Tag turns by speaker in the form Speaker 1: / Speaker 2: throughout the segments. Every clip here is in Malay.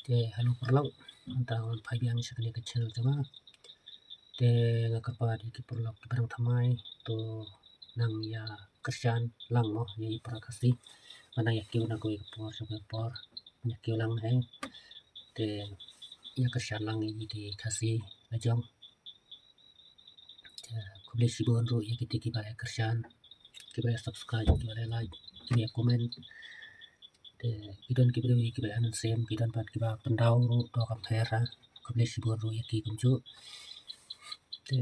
Speaker 1: te halo perlaut tentang pagi yang sekali kecil cuma te ngakapadi ki perlaut barang thamai to nang ya kerjaan lang mo ya prakasi mana ya kiu na ko por por ya kiu lang hai te ya kerjaan lang ni di kasih lajong ko boleh sibon ro ya kita ba kerjaan kita subscribe kita like kita komen te kidan ki beri ki bayan sem kidan pat ki ba pendau ro to kamera ko boleh sibon ro ya ki kumju te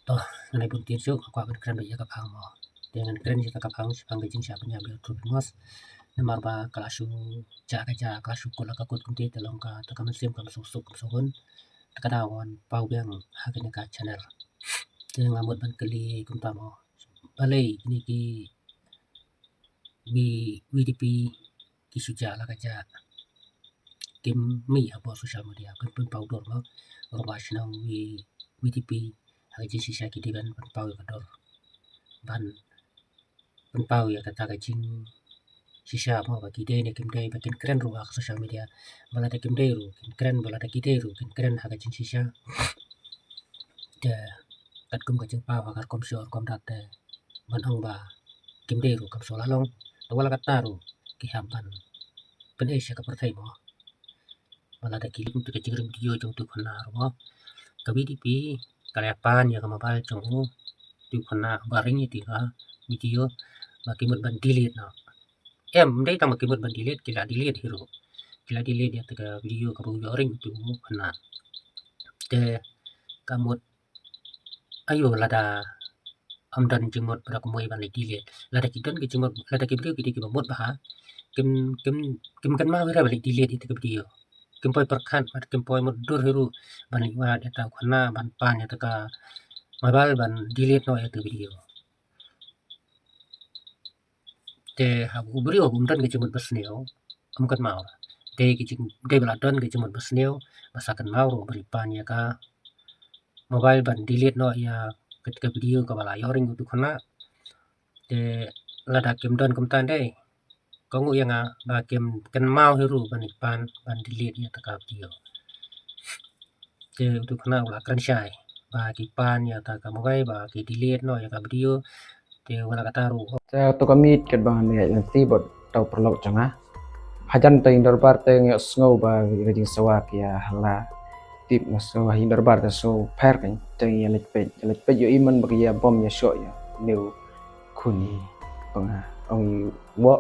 Speaker 1: to ngai pun tin syuk ko kan kran ya ka phang mo dengan kran ya ka phang phang ke jing sya punya bil tu mos namar ba kelashu ja ka ja kelashu ko la ka kut kumti te long ka ta kam sem kam suk sohun ta ka dawan pau biang ha ka ka channel te ngamut ban kali kum ta mo balai ni ki VDP ki suja la ka ja tim mi apa sosial media kan pun pau dor mo orang wasinang VDP ha ji sisa ki diban pan pau ka dor ban pan pau ya kata ka jing sisa mo ba ki de ne kim dai ba kin kren ro ak sosial media bala ta kim dai ro kin kren bala ta ki dai ro kin kren ha ka jing sisa de kat kum ka jing pau ha kom syor kom dat te ban ong ba kim dai ro kam so la long to wala kata ro ki ham ban pen Asia ka perthai mo bala ta ki lim tu ka jing video jong tu khna ro mo ka VDP kalapan ya ka mobile jong hu tu khna baring ni ti ka video ba ki mut ban delete na em dai ta ma ki mut ban delete kila delete hero kila delete ya ta ka video ka bu ring tu khna te kamut ayo lada amdan jimot pra ko moi ban delete lada kidan ki jimot lada ki video ki ba mut ba ha kim kan ma wera balik delete itu video kim poi perkhan kim poi mut dur hero ban wa data khna ban pan ya ta ka mobile ban delete no itu video te ha bu brio bum dan ke jimot basneo kan mau te ki jing de bala don ke jimot basneo basakan mau ro bari pan ya ka mobile ban delete no ya ketika video ka bala yoring tu khna te lada kim don kum tan dai ko ngu yang ba kim kan mau hiru ban pan ban delete ya ta ka video te tu khna wala kan shai ba ki pan ya ta ka mobile ba ki delete no ya ka video te wala kata ru
Speaker 2: te to kamit ket bang ne nanti bot tau perlok janga hajan te indor bar te nge sngo ba rejing sawa ya hala tip ngaso hindar bar te so per kan te ya lek pe yo iman ba ya bom ya sho ya new kuni bang ong wo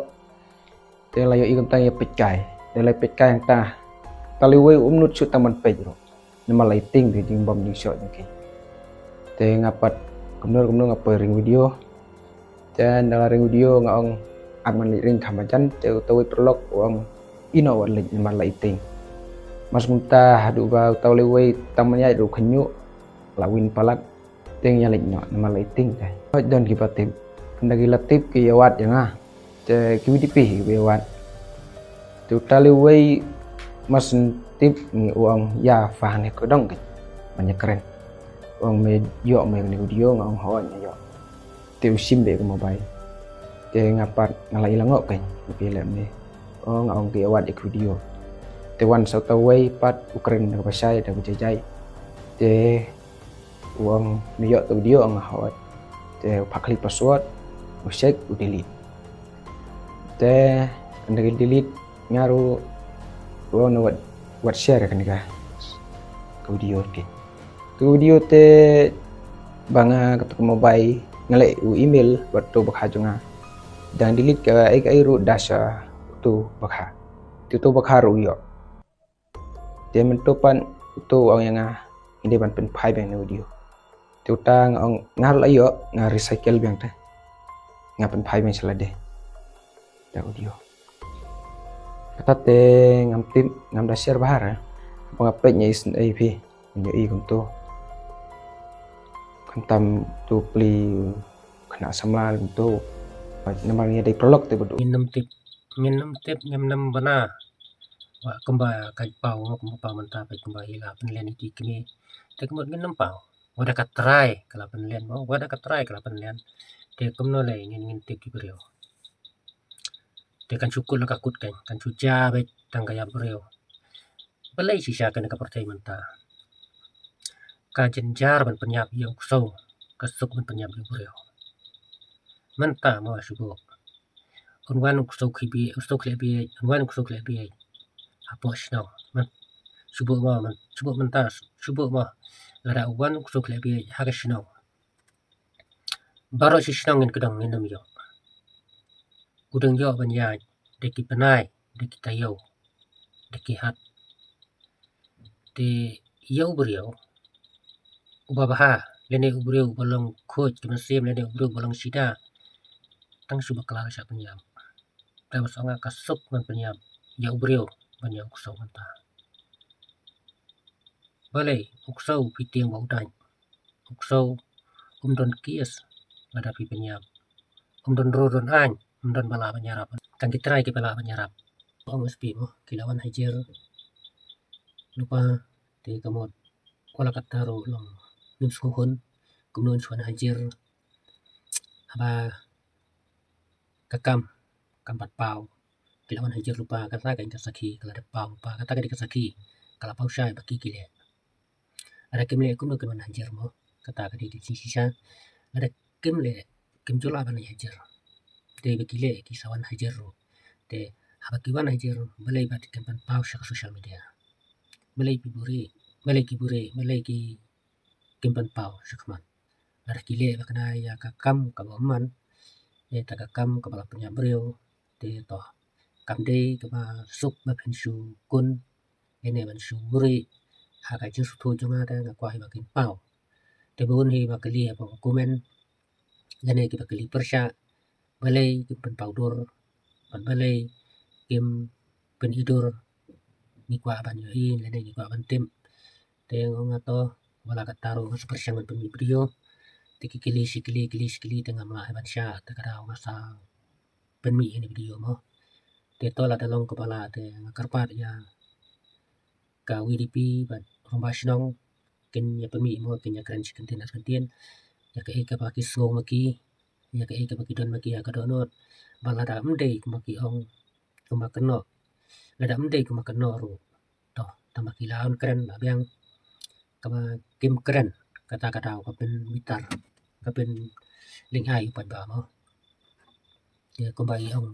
Speaker 2: te la yo ikam ta ya pekai te la pekai ang ta taliwe umnut chu taman pe ro nama lighting de jing bom jing sho ya ki te ngapat kumnor ngapai ring video dan dalam ring video ngong aman ring kamajan te tawi perlok wong ino wan lek nama lighting mas munta hadu ba tawlewe tamanya du khnyu lawin palat teng ya lek no nama lighting te don ki patip ndagi latip ki yawat janga te ki VDP yawat tu talewe mas tip ni wong ya fa ne ko dong banyak keren wong me yo me ni video ngong ho yo te sim be ko mobile te ngapat ngalai langok kan lebih lem ni ngong ki awat ik video te wan sau tawai pat ukren da pasai da bujai te wong ni yo video ang ho te pakli password check delete te ndagi delete ngaru wong wat share kan ka video ke video te banga ketuk mobile ngalai email buat tu bakha junga dan delete ke ai ru dasha tu bakha tu bakha ru yo te mentopan tu ang yang inde ban pen phai bang video tu ta ngong ngal ayo nga recycle bang ta nga pen phai bang selade ta audio kata te ngam tim ngam da share bahar pangapet nya is ip nyo i kum tu tam tu pli kena samla tu namanya dai prolog te bodu
Speaker 1: minum tip ngam bana wa kamba kai pau ngom pau manta pe kamba hila penlen iki kini te kemut minum pau wada ka try kala penlen mo wada ka try kala penlen te kumno le ngin tip ki brio te kan syukur la ka kut kan suja be tang kaya brio balai sisa kana ka partai manta ka jenjar ban penyap yang kusau kasuk ban penyap yang brio manta ma subo unwan kusau khibi usuk lebi unwan kusuk lebi apo sno man subo manta subo ma lara unwan kusuk lebi haga sno baro sisno ngin kedang ngin yo udang yo ban ya deki penai deki tayo deki hat te yo brio ubabaha lene ubrio balong khoj kemen sem lene ubrio balong sida tang suba kala sa penyam tawa songa kasuk man penyam ya ubrio banyak kusau manta balai uksau piting wa udan uksau umdon kies ngadapi penyam umdon rodon an umdon bala banyarap kan kitrai ke bala banyarap ong sp mo kilawan hajer lupa te kamot kola kataro long nim suhon kumnon suan hajer aba kakam kampat pau kilawan hajer lupa kata kan kasaki kala de pau pa kata kan kasaki kala pau syai baki kile ada kimle kumno kan hajer mo kata ka di sisa ada kimle kim jola ban hajer te bekile ki sawan hajer te haba kiwan hajer balai bat kan pau syak social media balai kibure balai ki kimpan pau syakman ada kile bakna ya kakam kabaman ya takakam kabala punya brio te to kamde kaba suk ba pensu kun ene ban su buri haga ju thu jonga da na kwa ba kin pau te bun hi ba kali ba komen ene ki ba kali persya balai kimpan pau dor ban balai kim pen idur ni kwa ban yo hi lene ni kwa ban tim te ngato wala kataro persya ban pen brio tiki kili tengah mala ban sya takara masa penmi ini video mo te tola talong kepala te karpat ya ka WDP ban romba snong ken ya penmi mo ken ya kran chicken ya ka eka baki song maki ya ka eka baki don maki ya ka donot balada mde maki ong kuma keno lada mde kuma keno ru to tamaki laun kren abyang kama kim kren kata-kata ka pen mitar ka pen ling hai upat ba mo ya kumbai ong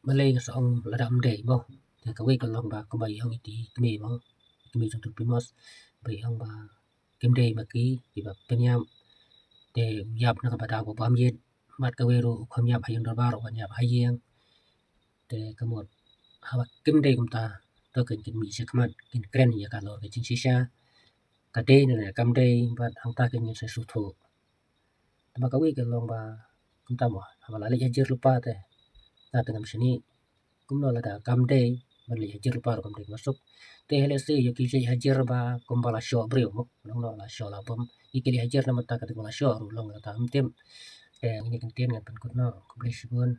Speaker 1: malay sa ong ladam day mo ya kaway ka long ba kumbai ong iti kmi mo kmi jung pimos bai ong ba kim day maki iba penyam te yap na kabada ko bam yet mat kaway ro khom yap hayang dar baro yap hayang te kamot hawa kim day kumta to ken mi sekmat kin kren ya ka lor ke chin sisa ka day na kam day bat ang ta ken se su tho tama kaway ka long ba kumta mo hawala le hajer lupa te ta tengam sini kumno lada kam day bali hajer lupa kam day masuk te hele se yo ki hajer ba kumbala sho brio mo long la sho la bom ikili hajer na mata ka bala sho long ta tem te ini kan tem ngan pen kutno kubli sibun